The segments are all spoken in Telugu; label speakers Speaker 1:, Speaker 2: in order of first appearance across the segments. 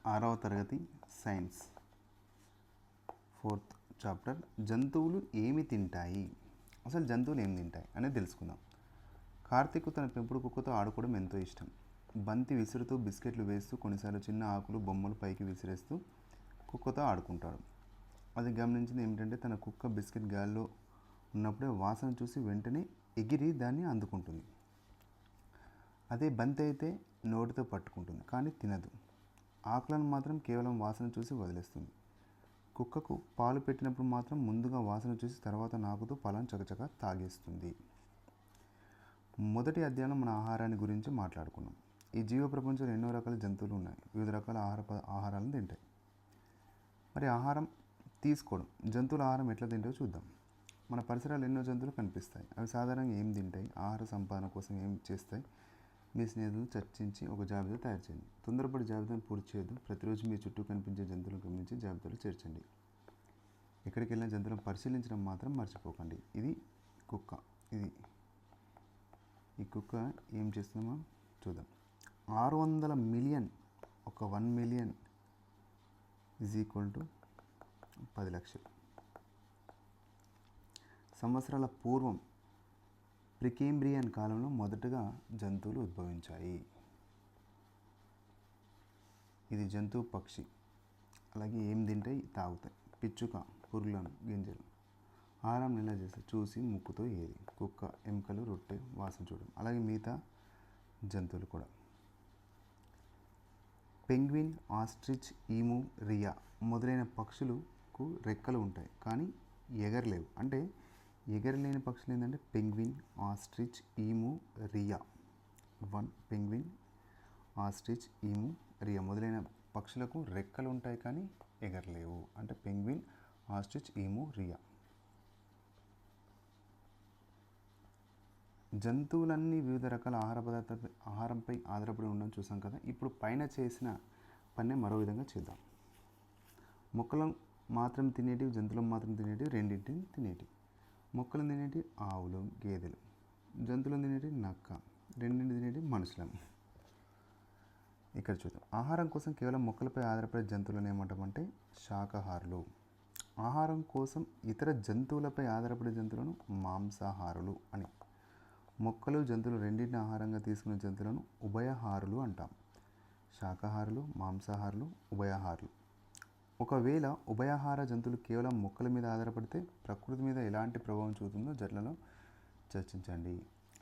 Speaker 1: 6వ తరగతి సైన్స్ 4th చాప్టర్ జంతువులు ఏమి తింటాయి, అసలు జంతువులు ఏమి తింటాయి అనేది తెలుసుకుందాం. కార్తీక్ తన పెంపుడు కుక్కతో ఆడుకోవడం ఎంతో ఇష్టం. బంతి విసురుతూ బిస్కెట్లు వేస్తూ కొన్నిసార్లు చిన్న ఆకులు బొమ్మలు పైకి విసిరేస్తూ కుక్కతో ఆడుకుంటాడు. అది గమనించింది ఏమిటంటే తన కుక్క బిస్కెట్ గాల్లో ఉన్నప్పుడే వాసన చూసి వెంటనే ఎగిరి దాన్ని అందుకుంటుంది. అదే బంతి అయితే నోటితో పట్టుకుంటుంది కానీ తినదు. ఆకులను మాత్రం కేవలం వాసన చూసి వదిలేస్తుంది. కుక్కకు పాలు పెట్టినప్పుడు మాత్రం ముందుగా వాసన చూసి తర్వాత నాకుతూ పాలను చకచక తాగేస్తుంది. మొదటి అధ్యాయంలో మన ఆహారాన్ని గురించి మాట్లాడుకున్నాం. ఈ జీవ ప్రపంచంలో ఎన్నో రకాల జంతువులు ఉన్నాయి. వివిధ రకాల ఆహారాలను తింటాయి. మరి ఆహారం తీసుకోవడం, జంతువుల ఆహారం ఎట్లా తింటాయో చూద్దాం. మన పరిసరాలు ఎన్నో జంతువులు కనిపిస్తాయి. అవి సాధారణంగా ఏం తింటాయి, ఆహార సంపాదన కోసం ఏం చేస్తాయి, మీ స్నేహితులు చర్చించి ఒక జాబితా తయారు చేయండి. తొందరపడి జాబితాను పూర్తి చేయొద్దు. ప్రతిరోజు మీ చుట్టూ కనిపించే జంతువులను గమనించి జాబితాలో చేర్చండి. ఎక్కడికి వెళ్ళిన జంతువులను పరిశీలించడం మాత్రం మర్చిపోకండి. ఇది కుక్క. ఈ కుక్క ఏం చేస్తుందో చూద్దాం. 600 మిలియన్, ఒక 1 మిలియన్ ఈజ్ ఈక్వల్ టు 10 లక్షలు సంవత్సరాల పూర్వం ప్రికేంబ్రియన్ కాలంలో మొదటగా జంతువులు ఉద్భవించాయి. ఇది జంతువు పక్షి. అలాగే ఏం తింటాయి, తాగుతాయి. పిచ్చుక పురుగులను గింజలు. ఆహారం ఎలా చేస్తాయి, చూసి ముక్కుతో ఏది. కుక్క ఎముకలు రొట్టె వాసన చూడడం. అలాగే మిగతా జంతువులు కూడా. పెంగ్విన్, ఆస్ట్రిచ్, ఈము, రియా మొదలైన పక్షులకు రెక్కలు ఉంటాయి కానీ ఎగరలేవు. అంటే ఎగరలేని పక్షులు ఏంటంటే penguin, ostrich, emu, rhea. Penguin, ostrich, emu, rhea మొదలైన పక్షులకు రెక్కలు ఉంటాయి కానీ ఎగరలేవు. అంటే పెంగ్విన్, ఆస్ట్రిచ్, ఈము, రియా. జంతువులన్నీ వివిధ రకాల ఆహారంపై ఆధారపడి ఉండడం చూసాం కదా. ఇప్పుడు పైన చేసిన పని మరో విధంగా చేద్దాం. మొక్కలను మాత్రం తినేటివి, జంతువులను మాత్రం తినేటివి, రెండింటిని తినేటివి. మొక్కలు తినేటివి ఆవులు గేదెలు, జంతువులను తినేటివి నక్క, రెండింటిని తినేటివి మనుషులను. ఇక్కడ చూద్దాం. ఆహారం కోసం కేవలం మొక్కలపై ఆధారపడే జంతువులను ఏమంటామంటే శాకాహారులు. ఆహారం కోసం ఇతర జంతువులపై ఆధారపడే జంతువులను మాంసాహారులు అని. మొక్కలు జంతువులు రెండింటిని ఆహారంగా తీసుకునే జంతువులను ఉభయహారులు అంటాం. శాకాహారులు, మాంసాహారులు, ఉభయహారులు. ఒకవేళ ఉభయాహార జంతువులు కేవలం మొక్కల మీద ఆధారపడితే ప్రకృతి మీద ఎలాంటి ప్రభావం చూపుతుందో జట్లలో చర్చించండి.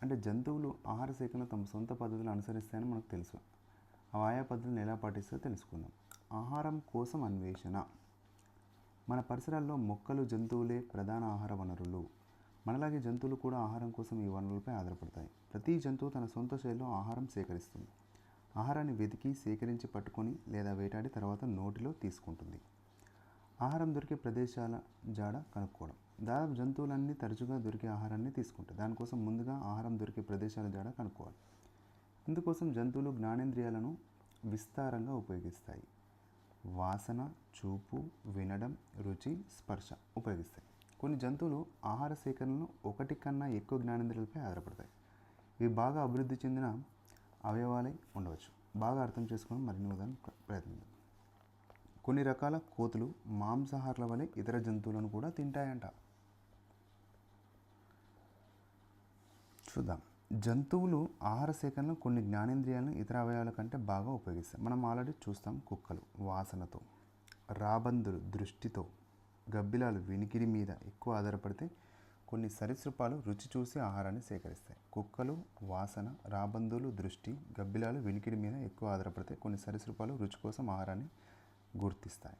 Speaker 1: అంటే జంతువులు ఆహార సేకరణ తమ సొంత పద్ధతులు అనుసరిస్తాయని మనకు తెలుసు. ఆయా పద్ధతులను ఎలా పాటిస్తాయో తెలుసుకుందాం. ఆహారం కోసం అన్వేషణ. మన పరిసరాల్లో మొక్కలు జంతువులే ప్రధాన ఆహార వనరులు. మనలాగే జంతువులు కూడా ఆహారం కోసం ఈ వనరులపై ఆధారపడతాయి. ప్రతి జంతువు తన సొంత శైలిలో ఆహారం సేకరిస్తుంది. ఆహారాన్ని వెతికి సేకరించి పట్టుకొని లేదా వేటాడి తర్వాత నోటిలో తీసుకుంటుంది. ఆహారం దొరికే ప్రదేశాల జాడ కనుక్కోవడం. దాదాపు జంతువులన్నీ తరచుగా దొరికే ఆహారాన్ని తీసుకుంటాయి. దానికోసం ముందుగా ఆహారం దొరికే ప్రదేశాల జాడ కనుక్కోవాలి. ఇందుకోసం జంతువులు జ్ఞానేంద్రియాలను విస్తారంగా ఉపయోగిస్తాయి. వాసన, చూపు, వినడం, రుచి, స్పర్శ ఉపయోగిస్తాయి. కొన్ని జంతువులు ఆహార సేకరణలో ఒకటి కన్నా ఎక్కువ జ్ఞానేంద్రియాలపై ఆధారపడతాయి. ఇవి బాగా అభివృద్ధి చెందిన అవయవాలై ఉండవచ్చు. బాగా అర్థం చేసుకుని మరిన్ని ఉదాహరణ ప్రయత్నిద్దాం. కొన్ని రకాల కోతులు మాంసాహారుల వలె ఇతర జంతువులను కూడా తింటాయంట. చూద్దాం. జంతువులు ఆహార సేకరణలో కొన్ని జ్ఞానేంద్రియాలను ఇతర అవయవాల కంటే బాగా ఉపయోగిస్తాయి. మనం ఆల్రెడీ చూస్తాం. కుక్కలు వాసనతో, రాబందులు దృష్టితో, గబ్బిలాలు వినికిడి మీద ఎక్కువ ఆధారపడితే కొన్ని సరీసృపాలు రుచి చూసి ఆహారాన్ని సేకరిస్తాయి. కుక్కలు వాసన, రాబందులు దృష్టి, గబ్బిలాలు వినికిడి మీద ఎక్కువ ఆధారపడితే కొన్ని సరీసృపాలు రుచి కోసం ఆహారాన్ని గుర్తిస్తాయి.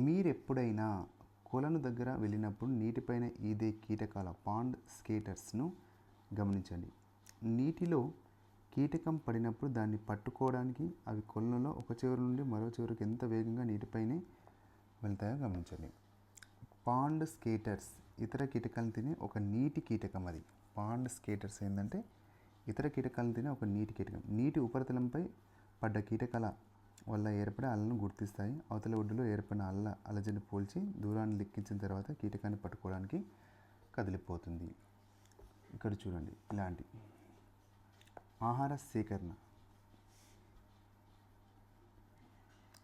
Speaker 1: మీరెప్పుడైనా కొలను దగ్గర వెళ్ళినప్పుడు నీటిపైన ఈదే కీటకాల పాండ్ స్కేటర్స్ను గమనించండి. నీటిలో కీటకం పడినప్పుడు దాన్ని పట్టుకోవడానికి అవి కొలనులో ఒక చివరి నుండి మరో చివరికి ఎంత వేగంగా నీటిపైనే వెళ్తాయో గమనించండి. పాండ్ స్కేటర్స్ ఇతర కీటకాలను తినే ఒక నీటి కీటకం. అది పాండ్ స్కేటర్స్ ఏంటంటే ఇతర కీటకాలను తినే ఒక నీటి కీటకం. నీటి ఉపరితలంపై పడ్డ కీటకాల వల్ల ఏర్పడే అలలను గుర్తిస్తాయి. అవతల ఒడ్డులో ఏర్పడిన అలజడిని పోల్చి దూరాన్ని లెక్కించిన తర్వాత కీటకాన్ని పట్టుకోవడానికి కదిలిపోతుంది. ఇక్కడ చూడండి. ఇలాంటి ఆహార సేకరణ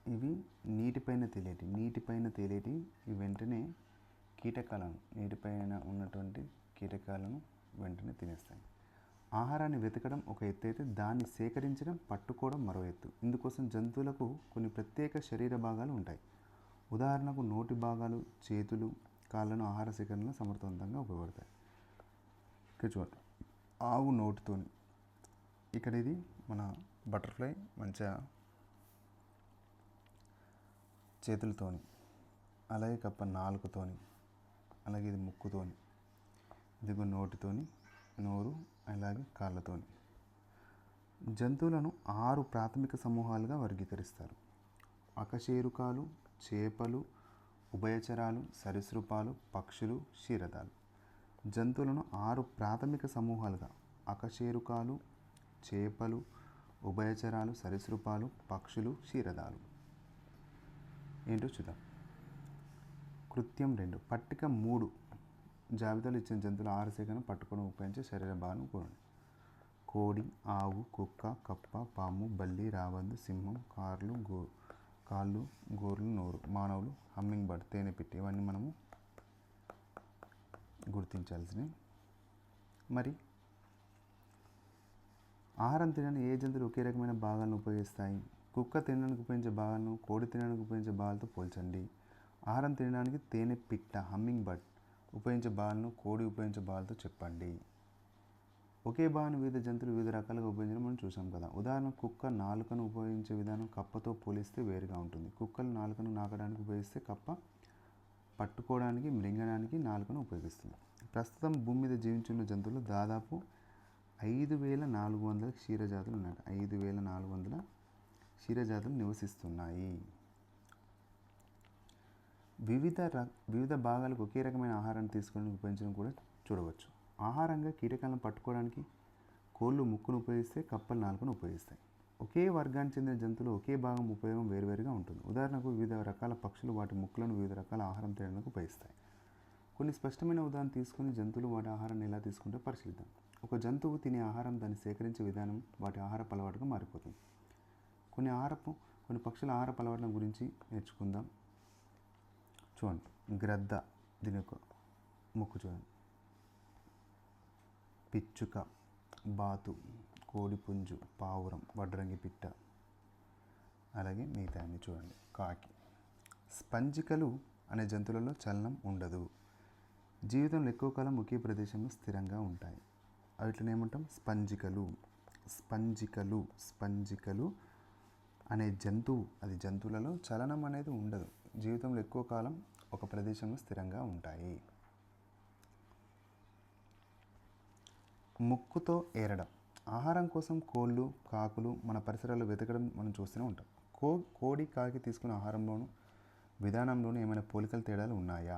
Speaker 1: ఇవి నీటిపైన తేలేటి ఇవి వెంటనే కీటకాలను, నీటిపైన ఉన్నటువంటి కీటకాలను వెంటనే తినేస్తాయి. ఆహారాన్ని వెతకడం ఒక ఎత్తు అయితే దాన్ని సేకరించడం, పట్టుకోవడం మరో ఎత్తు. ఇందుకోసం జంతువులకు కొన్ని ప్రత్యేక శరీర భాగాలు ఉంటాయి. ఉదాహరణకు నోటి భాగాలు, చేతులు, కాళ్ళను ఆహార సేకరణలో సమర్థవంతంగా ఉపయోగపడతాయి. ఇక్కడ చూడండి, ఆవు నోటితోని, ఇక్కడ ఇది మన బటర్ఫ్లై మంచిగా చేతులతోని, అలాగే కప్ప నాలుకతోని, అలాగే ఇది ముక్కుతోని, ఇదిగో నోటితోని, నోరు, అలాగే కాళ్ళతోని. జంతువులను 6 ప్రాథమిక సమూహాలుగా వర్గీకరిస్తారు. అకశేరుకాలు, చేపలు, ఉభయచరాలు, సరీసృపాలు, పక్షులు, క్షీరదాలు. జంతువులను 6 ప్రాథమిక సమూహాలుగా అకశేరుకాలు, చేపలు, ఉభయచరాలు, సరీసృపాలు, పక్షులు, క్షీరదాలు. ఏంటో చూద్దాం. కృత్యం 2. పట్టిక 3 జాబితాలు ఇచ్చిన జంతువుల ఆహార సేకరణ, పట్టుకోవడం ఉపయోగించే శరీర భాగాలను కూడండి. కోడి, ఆవు, కుక్క, కప్ప, పాము, బల్లి, రాబందు, సింహం, కాళ్ళు, గోర్లు, నోరు. మానవులు, హమ్మింగ్ బర్డ్, తేనెపిట్టి. ఇవన్నీ మనము గుర్తించాల్సినవి. మరి ఆహారం తినడానికి ఏ జంతువులు ఒకే రకమైన భాగాలను ఉపయోగిస్తాయి? కుక్క తినడానికి ఉపయోగించే భాగాలను కోడి తినడానికి ఉపయోగించే భాగాలతో పోల్చండి. ఆహారం తినడానికి తేనెపిట్ట, హమ్మింగ్ బర్డ్ ఉపయోగించే భాగాలను కోడి ఉపయోగించే భాగాలతో చెప్పండి. ఒకే భాగాన్ని వివిధ జంతువులు వివిధ రకాలుగా ఉపయోగించడం మనం చూసాం కదా. ఉదాహరణ, కుక్క నాలుకను ఉపయోగించే విధానం కప్పతో పోలిస్తే వేరుగా ఉంటుంది. కుక్కలు నాలుకను నాకడానికి ఉపయోగిస్తే కప్ప పట్టుకోవడానికి, మృంగడానికి నాలుకను ఉపయోగిస్తుంది. ప్రస్తుతం భూమి మీద జీవించున్న జంతువులు దాదాపు 5400 క్షీరజాతులు ఉన్నాయి. 5400 క్షీరజాతులు నివసిస్తున్నాయి. వివిధ భాగాలకు ఒకే రకమైన ఆహారాన్ని తీసుకోవడానికి ఉపయోగించడం కూడా చూడవచ్చు. ఆహారంగా కీటకాలను పట్టుకోవడానికి కోళ్ళు ముక్కును ఉపయోగిస్తే కప్పలు నాలుకను ఉపయోగిస్తాయి. ఒకే వర్గానికి చెందిన జంతువులు ఒకే భాగం ఉపయోగం వేరువేరుగా ఉంటుంది. ఉదాహరణకు వివిధ రకాల పక్షులు వాటి ముక్కులను వివిధ రకాల ఆహారం తినడానికి ఉపయోగిస్తాయి. కొన్ని స్పష్టమైన ఉదాహరణ తీసుకుని జంతువులు వాటి ఆహారాన్ని ఎలా తీసుకుంటే పరిశీలిద్దాం. ఒక జంతువు తినే ఆహారం దాన్ని సేకరించే విధానం వాటి ఆహారపు అలవాటుగా మారిపోతుంది. కొన్ని పక్షుల ఆహారపు అలవాట్ల గురించి నేర్చుకుందాం. చూడండి, గ్రద్ద, దీని యొక్క ముక్కు చూడండి. పిచ్చుక, బాతు, కోడిపుంజు, పావురం, వడ్రంగి పిట్ట, అలాగే మిగతా అన్ని చూడండి. కాకి. స్పంజికలు అనే జంతువులలో చలనం ఉండదు. జీవితంలో ఎక్కువ కాలం ఒకే ప్రదేశంలో స్థిరంగా ఉంటాయి. వీటిని ఏమంటాం? స్పంజికలు అనే జంతువు, అది జంతువులలో చలనం అనేది ఉండదు. జీవితంలో ఎక్కువ కాలం ఒక ప్రదేశంలో స్థిరంగా ఉంటాయి. ముక్కుతో ఏరడం. ఆహారం కోసం కోళ్ళు, కాకులు మన పరిసరాల్లో వెతకడం మనం చూస్తూనే ఉంటాం. కోడి, కాకి తీసుకునే ఆహారంలోనూ విధానంలోనూ ఏమైనా పోలికలు, తేడాలు ఉన్నాయా?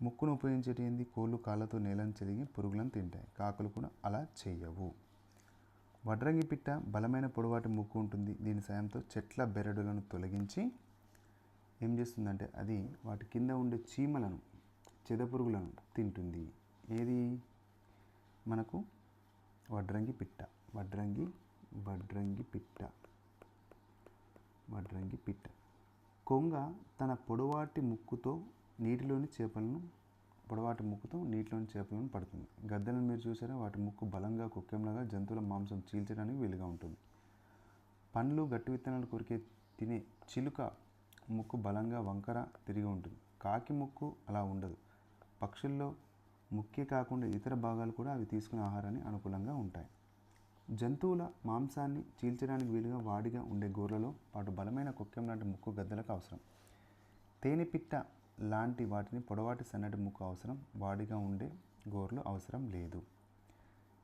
Speaker 1: ముక్కును ఉపయోగించేటి ఏంది? కోళ్ళు కాళ్ళతో నేలను చెరిగి పురుగులను తింటాయి. కాకులు కూడా అలా చేయవు. వడ్రంగి పిట్ట బలమైన పొడవాటి ముక్కు ఉంటుంది. దీని సాయంతో చెట్ల బెరడులను తొలగించి ఏం చేస్తుందంటే అది వాటి కింద ఉండే చీమలను, చెదపురుగులను తింటుంది. ఏది మనకు? వడ్రంగి పిట్ట. కొంగ తన పొడవాటి ముక్కుతో నీటిలోని చేపలను పడుతుంది. గద్దలను మీరు చూసారా? వాటి ముక్కు బలంగా కొక్కెంలాగా జంతువుల మాంసం చీల్చడానికి వీలుగా ఉంటుంది. పండ్లు, గట్టి విత్తనాలు కొరికే తినే చిలుక ముక్కు బలంగా వంకర తిరిగి ఉంటుంది. కాకి ముక్కు అలా ఉండదు. పక్షుల్లో ముక్కే కాకుండా ఇతర భాగాలు కూడా అవి తీసుకునే ఆహారాన్ని అనుకూలంగా ఉంటాయి. జంతువుల మాంసాన్ని చీల్చడానికి వీలుగా వాడిగా ఉండే గోర్లలో పాటు బలమైన కొక్కెం లాంటి ముక్కు గద్దలకు అవసరం. తేనెపిట్ట లాంటి వాటిని పొడవాటి సన్నటి ముక్కు అవసరం. వాడిగా ఉండే గోర్లు అవసరం లేదు.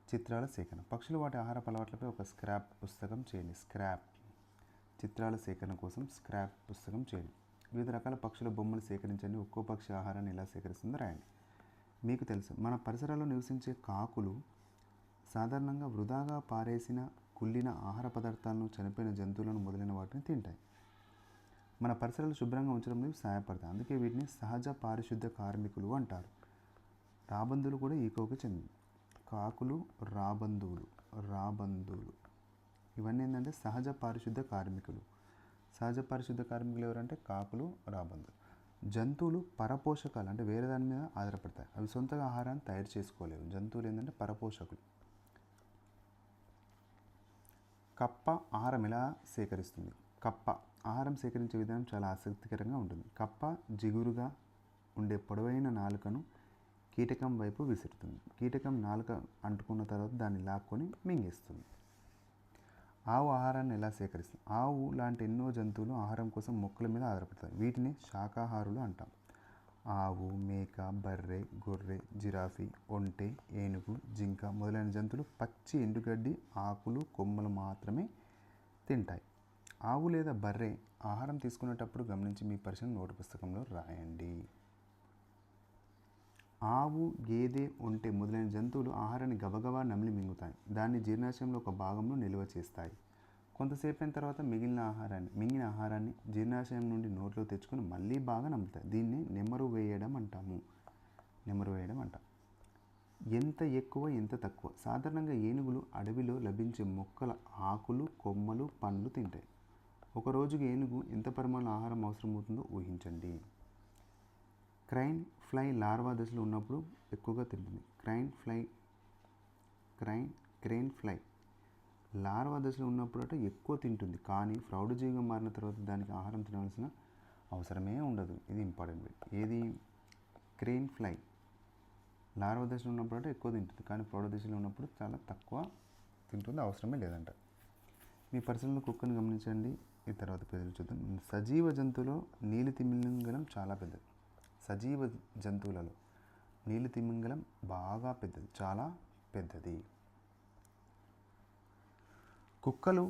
Speaker 1: చిత్రాల సేకరణ. పక్షులు వాటి ఆహార అలవాట్లపై ఒక స్క్రాప్ పుస్తకం చేయండి. చిత్రాల సేకరణ కోసం స్క్రాప్ పుస్తకం చేయండి. వివిధ రకాల పక్షుల బొమ్మలు సేకరించండి. ఒక్కో పక్షి ఆహారాన్ని ఎలా సేకరిస్తుందో రాయండి. మీకు తెలుసు, మన పరిసరాల్లో నివసించే కాకులు సాధారణంగా వృధాగా పారేసిన, కుళ్ళిన ఆహార పదార్థాలను, చనిపోయిన జంతువులను మొదలైన వాటిని తింటాయి. మన పరిసరాలు శుభ్రంగా ఉంచడంలో సహాయపడతాయి. అందుకే వీటిని సహజ పారిశుద్ధ్య కార్మికులు అంటారు. రాబందులు కూడా ఈ కోవకి చెందింది. కాకులు, రాబందులు ఇవన్నీ ఏంటంటే సహజ పారిశుద్ధ్య కార్మికులు. సహజ పరిశుద్ధ కార్మికులు ఎవరంటే కాకులు, రాబందులు. జంతువులు పరపోషకాలు అంటే వేరే దాని మీద ఆధారపడతాయి. అవి సొంతగా ఆహారాన్ని తయారు చేసుకోలేవు. జంతువులు ఏంటంటే పరపోషకులు. కప్ప ఆహారం ఎలా సేకరిస్తుంది? కప్ప ఆహారం సేకరించే విధానం చాలా ఆసక్తికరంగా ఉంటుంది. కప్ప జిగురుగా ఉండే పొడవైన నాలుకను కీటకం వైపు విసురుతుంది. కీటకం నాలుక అంటుకున్న తర్వాత దాన్ని లాక్కొని మింగేస్తుంది. ఆవు ఆహారాన్ని ఎలా సేకరిస్తుంది? ఆవు లాంటి ఎన్నో జంతువులు ఆహారం కోసం మొక్కల మీద ఆధారపడతాయి. వీటిని శాకాహారులు అంటాం. ఆవు, మేక, బర్రె, గొర్రె, జిరాఫీ, ఒంటె, ఏనుగు, జింక మొదలైన జంతువులు పచ్చి ఎండుగడ్డి, ఆకులు, కొమ్మలు మాత్రమే తింటాయి. ఆవు లేదా బర్రె ఆహారం తీసుకునేటప్పుడు గమనించి మీ పరిశీలన నోటు పుస్తకంలో రాయండి. ఆవు, గేదె, ఒంటె మొదలైన జంతువులు ఆహారాన్ని గబగబా నమిలి మింగుతాయి. దాన్ని జీర్ణాశయంలో ఒక భాగంలో నిల్వ చేస్తాయి. కొంతసేపు అయిన తర్వాత మింగిన ఆహారాన్ని జీర్ణాశయం నుండి నోట్లో తెచ్చుకొని మళ్ళీ బాగా నములుతాయి. దీన్ని నెమరు వేయడం అంటాం. ఎంత ఎక్కువ ఎంత తక్కువ? సాధారణంగా ఏనుగులు అడవిలో లభించే మొక్కల ఆకులు, కొమ్మలు, పండ్లు తింటాయి. ఒక రోజుకి ఏనుగు ఎంత పరిమాణంలో ఆహారం అవసరమవుతుందో ఊహించండి. క్రైన్ ఫ్లై లార్వా దశలో ఉన్నప్పుడు ఎక్కువగా తింటుంది. క్రైన్ ఫ్లై లార్వా దశలో ఉన్నప్పుడు ఎక్కువ తింటుంది, కానీ ప్రౌఢజీవిగా మారిన తర్వాత దానికి ఆహారం తినవలసిన అవసరమే ఉండదు. ఇది ఇంపార్టెంట్. ఏది? క్రైన్ ఫ్లై లార్వా దశలో ఉన్నప్పుడు ఎక్కువ తింటుంది, కానీ ప్రౌఢ దశలో ఉన్నప్పుడు చాలా తక్కువ తింటుంది, అవసరమే లేదంట. మీ పరిసరంలో కుక్కను గమనించండి. ఈ తర్వాత పేర్లు చూద్దాం. సజీవ జంతువులో నీలి తిమింగలం చాలా పెద్దది. సజీవ జంతువులలో నీలి తిమింగలం బాగా పెద్దది, చాలా పెద్దది. కుక్కలు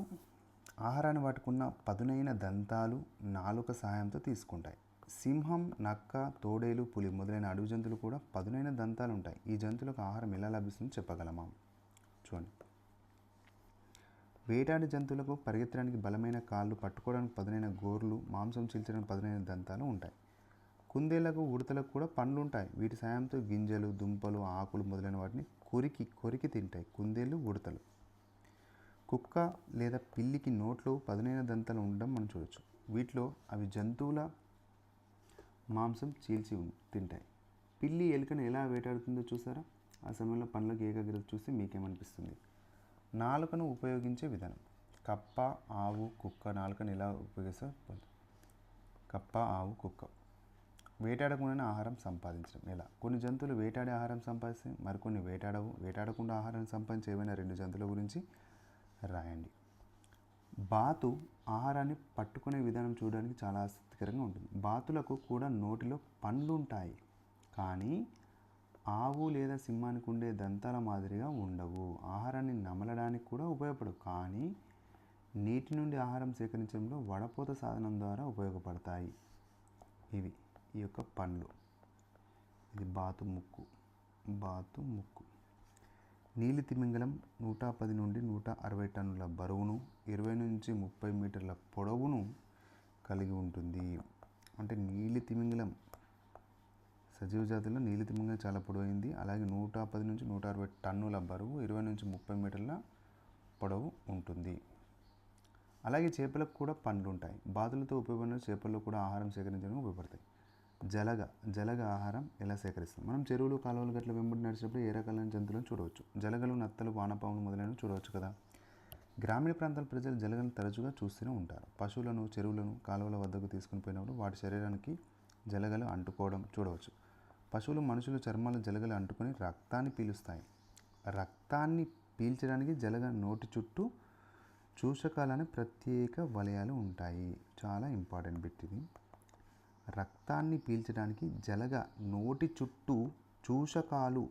Speaker 1: ఆహారాన్ని వాటికున్న పదునైన దంతాలు, నాలుక సహాయంతో తీసుకుంటాయి. సింహం, నక్క, తోడేలు, పులి మొదలైన అడవి జంతువులు కూడా పదునైన దంతాలు ఉంటాయి. ఈ జంతువులకు ఆహారం ఎలా లభిస్తుందో చెప్పగలమా? చూడండి. వేటాడి జంతువులకు పరిగెత్తడానికి బలమైన కాళ్ళు, పట్టుకోవడానికి పదునైన గోర్లు, మాంసం చీల్చడానికి పదునైన దంతాలు ఉంటాయి. కుందేళ్లకు, ఉడతలకు కూడా పండ్లు ఉంటాయి. వీటి సాయంతో గింజలు, దుంపలు, ఆకులు మొదలైన వాటిని కొరికి తింటాయి కుందేళ్ళు, ఉడతలు. కుక్క లేదా పిల్లికి నోట్లో పదునైన దంతాలు ఉండడం మనం చూడవచ్చు. వీటిలో అవి జంతువుల మాంసం చీల్చి తింటాయి. పిల్లి ఎలుకను ఎలా వేటాడుతుందో చూసారా? ఆ సమయంలో పండ్లకు ఏకాగ్రత చూస్తే మీకేమనిపిస్తుంది? నాలుకను ఉపయోగించే విధానం. కప్ప, ఆవు, కుక్క నాలుకను ఎలా ఉపయోగిస్తారు? కప్ప, ఆవు, కుక్క వేటాడకుండానే ఆహారం సంపాదించడం ఎలా? కొన్ని జంతువులు వేటాడే ఆహారం సంపాదిస్తాయి, మరికొన్ని వేటాడవు. వేటాడకుండా ఆహారం సంపాదించే ఏవైనా రెండు జంతువుల గురించి రాయండి. బాతు ఆహారాన్ని పట్టుకునే విధానం చూడడానికి చాలా ఆసక్తికరంగా ఉంటుంది. బాతులకు కూడా నోటిలో పండ్లు ఉంటాయి, కానీ ఆవు లేదా సింహానికి ఉండే దంతాల మాదిరిగా ఉండవు. ఆహారాన్ని నమలడానికి కూడా ఉపయోగపడవు, కానీ నీటి నుండి ఆహారం సేకరించడంలో వడపోత సాధనం ద్వారా ఉపయోగపడతాయి. ఇవి ఈ యొక్క పండ్లు. ఇది బాతు ముక్కు. నీలి తిమింగలం 110 నుండి 160 టన్నుల బరువును, 20 నుంచి 30 మీటర్ల పొడవును కలిగి ఉంటుంది. అంటే నీలి తిమింగలం సజీవ జాతిలో నీలి తిమింగలం చాలా పొడవైంది. అలాగే 110 నుంచి 160 టన్నుల బరువు, 20 నుంచి 30 మీటర్ల పొడవు ఉంటుంది. అలాగే చేపలకు కూడా పండ్లు ఉంటాయి. బాతులతో ఉపయోగపడిన చేపల్లో కూడా ఆహారం సేకరించడానికి ఉపయోగపడతాయి. జలగ ఆహారం ఎలా సేకరిస్తుంది? మనం చెరువులు, కాలువలు, గట్ల వెంబడి నడిచినప్పుడు ఏ రకాలైన జంతువులను చూడవచ్చు. జలగలు, నత్తలు, వానపాములు మొదలైనవి చూడవచ్చు కదా. గ్రామీణ ప్రాంతాల ప్రజలు జలగలను తరచుగా చూస్తూనే ఉంటారు. పశువులను చెరువులను, కాలువల వద్దకు తీసుకుని పోయినప్పుడు వాటి శరీరానికి జలగలు అంటుకోవడం చూడవచ్చు. పశువులు, మనుషుల చర్మాలు జలగలు అంటుకొని రక్తాన్ని పీలుస్తాయి. రక్తాన్ని పీల్చడానికి జలగ నోటి చుట్టూ చూషకాలనే ప్రత్యేక వలయాలు ఉంటాయి. చాలా ఇంపార్టెంట్ బిట్ ఇది. రక్తాన్ని పీల్చడానికి జలగ నోటి చుట్టూ చూషకాలు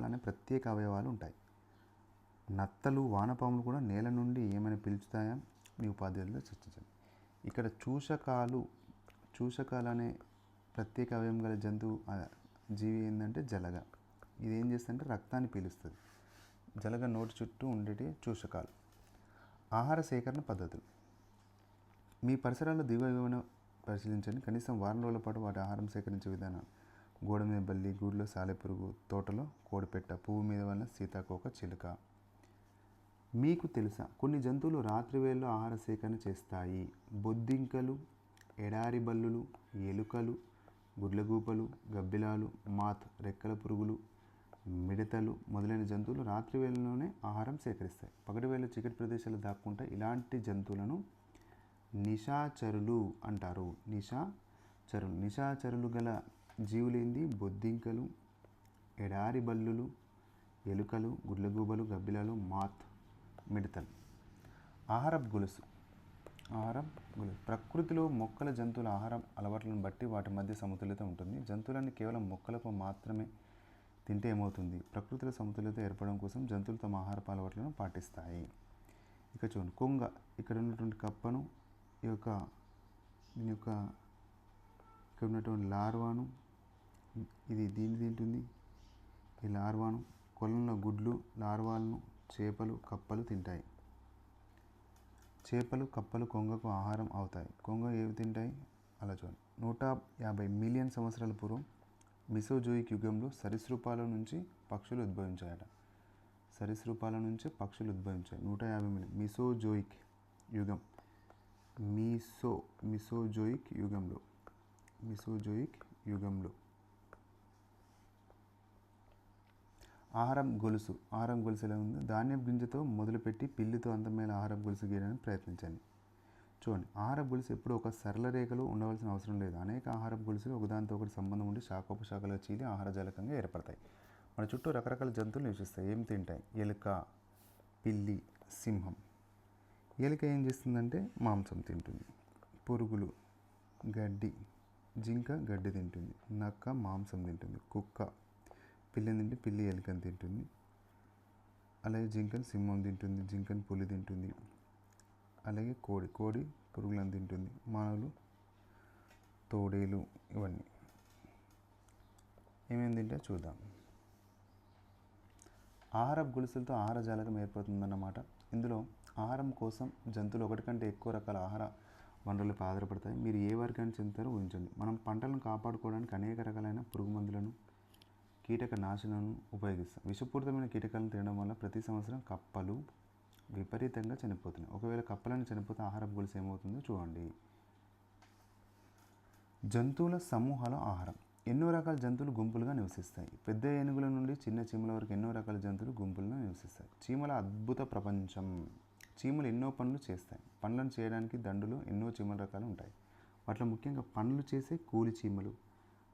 Speaker 1: అనే ప్రత్యేక అవయవాలు ఉంటాయి. నత్తలు, వానపాములు కూడా నేల నుండి ఏమైనా పీల్చుతాయా? మీ ఉపాధ్యాయులతో చర్చించండి. ఇక్కడ చూషకాలు అనే ప్రత్యేక అవయవం గల జీవి ఏంటంటే జలగ. ఇది ఏం చేస్తుందంటే రక్తాన్ని పీలుస్తుంది. జలగ నోటి చుట్టూ ఉండేటి చూషకాలు. ఆహార సేకరణ పద్ధతులు. మీ పరిసరాల్లో దిగువన పరిశీలించండి. కనీసం వారం రోజుల పాటు వాటి ఆహారం సేకరించే విధానం. గోడ మీద బల్లి, గూడులో సాలెపురుగు, తోటలో కోడిపెట్ట, పువ్వు మీద వల్ల సీతాకోక చిలుక. మీకు తెలుసా కొన్ని జంతువులు రాత్రి వేళలో ఆహార సేకరణ చేస్తాయి? బొద్దింకలు, ఎడారి బల్లులు, ఎలుకలు, గుడ్లగూపలు, గబ్బిలాలు, మాత్ రెక్కల పురుగులు, మిడతలు మొదలైన జంతువులు రాత్రి వేళలోనే ఆహారం సేకరిస్తాయి. పగటి వేళ చీకటి ప్రదేశాలు దాక్కుంటాయి. ఇలాంటి జంతువులను నిశాచరులు అంటారు. నిశాచరులు గల జీవులేంది? బొద్దింకలు, ఎడారి బల్లులు, ఎలుకలు, గుడ్లగూబలు, గబ్బిలాలు, మాత్, మిడతలు. ఆహారపు గొలుసు. ప్రకృతిలో మొక్కల జంతువుల ఆహారం అలవాట్లను బట్టి వాటి మధ్య సమతుల్యత ఉంటుంది. జంతువులన్నీ కేవలం మొక్కలకు మాత్రమే తింటే ఏమవుతుంది? ప్రకృతిలో సమతుల్యత ఏర్పడడం కోసం జంతువులు తమ ఆహారపు అలవాట్లను పాటిస్తాయి. ఇక చూడండి, కొంగ ఇక్కడ ఉన్నటువంటి కప్పను దీని యొక్క ఇక్కడ ఉన్నటువంటి లార్వాను దీన్ని తింటుంది. ఈ లార్వాను కొలంలో గుడ్లు, లార్వాలను చేపలు, కప్పలు తింటాయి. చేపలు, కప్పలు కొంగకు ఆహారం అవుతాయి. కొంగ ఏవి తింటాయి? అలా చూడండి. 150 మిలియన్ సంవత్సరాల పూర్వం మిసోజోయిక్ యుగంలో సరీసృపాల నుంచి పక్షులు ఉద్భవించాయట. 150 మిలియన్ మిసోజోయిక్ యుగం. మిసోజోయిక్ యుగంలో ఆహారం గొలుసు ఎలా ఉంది? ధాన్యపు గింజతో మొదలుపెట్టి పిల్లితో అంతమైన ఆహారపు గొలుసు గీయడానికి ప్రయత్నించండి. చూడండి, ఆహారపు గొలుసు ఎప్పుడు ఒక సరళ రేఖలో ఉండవలసిన అవసరం లేదు. అనేక ఆహారపు గొలుసులు ఒకదానితో ఒకటి సంబంధం ఉండి శాఖోపశాఖలుగా చీలి ఆహారజాలకంగా ఏర్పడతాయి. మన చుట్టూ రకరకాల జంతువులు నివసిస్తాయి. ఏం తింటాయి? ఎలుక, పిల్లి, సింహం. ఎలుక ఏం చేస్తుందంటే మాంసం తింటుంది. పురుగులు, గడ్డి. జింక గడ్డి తింటుంది. నక్క మాంసం తింటుంది. కుక్క పిల్లిని తింటే పిల్లి ఎలుకని తింటుంది. అలాగే జింకను సింహం తింటుంది. జింకను పులి తింటుంది. అలాగే కోడి పురుగులను తింటుంది. మానవులు తోడేలు, ఇవన్నీ ఏమేమి తింటే చూద్దాం. ఆహారపు గొలుసులతో ఆహార జాలకం ఏర్పడుతుందన్నమాట. ఇందులో ఆహారం కోసం జంతువులు ఒకటి కంటే ఎక్కువ రకాల ఆహార వనరులపై ఆధారపడతాయి. మీరు ఏ వర్గానికి చెందుతారో ఊహించండి. మనం పంటలను కాపాడుకోవడానికి అనేక రకాలైన పురుగు మందులను, కీటక నాశనాలను ఉపయోగిస్తాం. విషపూరితమైన కీటకాలను తినడం వల్ల ప్రతి సంవత్సరం కప్పలు విపరీతంగా చనిపోతున్నాయి. ఒకవేళ కప్పలను చనిపోతే ఆహారపు గొలుసు ఏమవుతుందో చూడండి. జంతువుల సమూహాల ఆహారం. ఎన్నో రకాల జంతువులు గుంపులుగా నివసిస్తాయి. పెద్ద ఏనుగుల నుండి చిన్న చీమల వరకు ఎన్నో రకాల జంతువులు గుంపులుగా నివసిస్తాయి. చీమల అద్భుత ప్రపంచం. చీమలు ఎన్నో పనులు చేస్తాయి. పనులను చేయడానికి దండులో ఎన్నో చీమల రకాలు ఉంటాయి. వాటిలో ముఖ్యంగా పనులు చేసే కూలి చీమలు,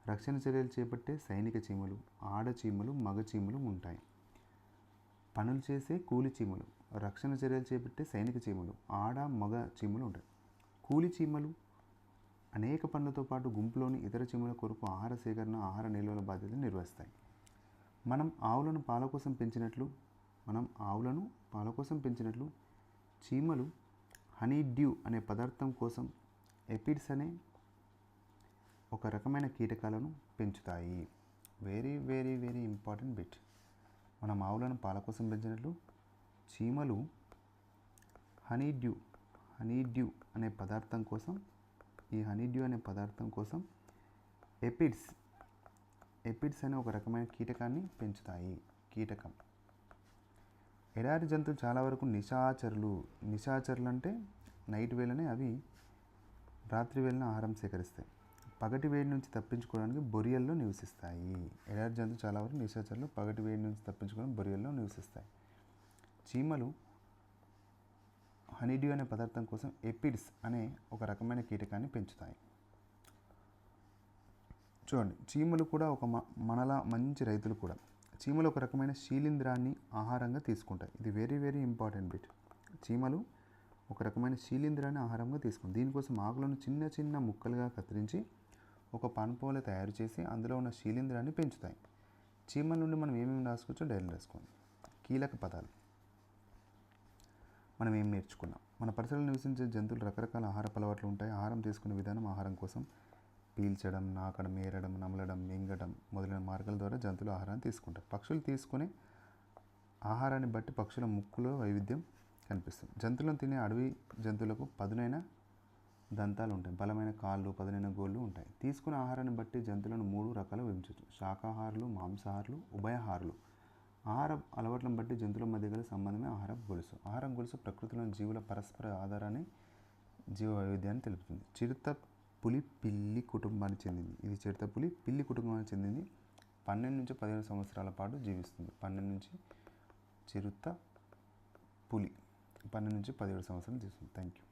Speaker 1: రక్షణ చర్యలు చేపట్టే సైనిక చీమలు, ఆడ చీమలు, మగ చీమలు ఉంటాయి. పనులు చేసే కూలి చీమలు, రక్షణ చర్యలు చేపట్టే సైనిక చీమలు, ఆడ మగ చీమలు ఉంటాయి. కూలి చీమలు అనేక పనులతో పాటు గుంపులోని ఇతర చీమల కొరకు ఆహార సేకరణ, ఆహార నిల్వల బాధ్యతను నిర్వహిస్తాయి. మనం ఆవులను పాల కోసం పెంచినట్లు చీమలు హనీడ్యూ అనే పదార్థం కోసం ఎపిడ్స్ అనే ఒక రకమైన కీటకాలను పెంచుతాయి. Very very very important bit. మనం ఆవులను పాల కోసం పెంచినట్లు చీమలు హనీడ్యూ అనే పదార్థం కోసం ఎపిడ్స్ అనే ఒక రకమైన కీటకాన్ని పెంచుతాయి. కీటకం. ఎడారి జంతువులు చాలా వరకు నిశాచరులు అంటే నైట్ వేళనే అవి రాత్రి వేళన ఆహారం సేకరిస్తాయి. పగటి వేడి నుంచి తప్పించుకోవడానికి బొరియల్లో నివసిస్తాయి. ఎడారి జంతువులు చాలా వరకు నిశాచరులు పగటి వేడి నుంచి తప్పించుకోవడానికి బొరియల్లో నివసిస్తాయి. చీమలు హనీడ్యూ అనే పదార్థం కోసం ఎపిడ్స్ అనే ఒక రకమైన కీటకాన్ని పెంచుతాయి. చూడండి, చీమలు కూడా మనలా మంచి రైతులు కూడా. చీమలు ఒక రకమైన శీలింద్రాన్ని ఆహారంగా తీసుకుంటాయి. ఇది వెరీ వెరీ ఇంపార్టెంట్ బిట్. చీమలు ఒక రకమైన శీలింద్రాన్ని ఆహారంగా తీసుకుంటాయి. దీనికోసం ఆకులను చిన్న చిన్న ముక్కలుగా కత్తిరించి ఒక పన్పోల తయారు చేసి అందులో ఉన్న శీలింద్రాన్ని పెంచుతాయి. చీమల నుండి మనం ఏమేమి రాసుకోవచ్చో డైరీ రాసుకోండి. కీలక పదాలు మనం ఏం నేర్చుకున్నాం. మన పరిసరాలు నివసించే జంతువులు రకరకాల ఆహార అలవాట్లు ఉంటాయి. ఆహారం తీసుకునే విధానం ఆహారం కోసం పీల్చడం, నాకడం, ఏరడం, నమలడం, మింగడం మొదలైన మార్గాల ద్వారా జంతువులు ఆహారాన్ని తీసుకుంటారు. పక్షులు తీసుకునే ఆహారాన్ని బట్టి పక్షుల ముక్కులో వైవిధ్యం కనిపిస్తుంది. జంతువులను తినే అడవి జంతువులకు పదునైన దంతాలు ఉంటాయి. బలమైన కాళ్ళు, పదునైన గోళ్ళు ఉంటాయి. తీసుకునే ఆహారాన్ని బట్టి జంతువులను 3 రకాలు విభజించవచ్చు. శాకాహారులు, మాంసాహారులు, ఉభయహారులు. ఆహార అలవాట్లను బట్టి జంతువుల మధ్య గల సంబంధమే ఆహారం గొలుసు. ఆహారం గొలుసు ప్రకృతిలోని జీవుల పరస్పర ఆధారాన్ని జీవ వైవిధ్యాన్ని తెలుపుతుంది. చిరుత పులి పిల్లి కుటుంబానికి చెందింది. ఇది చిరుత పులి పిల్లి కుటుంబానికి చెందింది. 12 నుంచి 15 సంవత్సరాల పాటు జీవిస్తుంది. 12 నుంచి చిరుత పులి 12 నుంచి 17 సంవత్సరాలు జీవిస్తుంది. Thank you.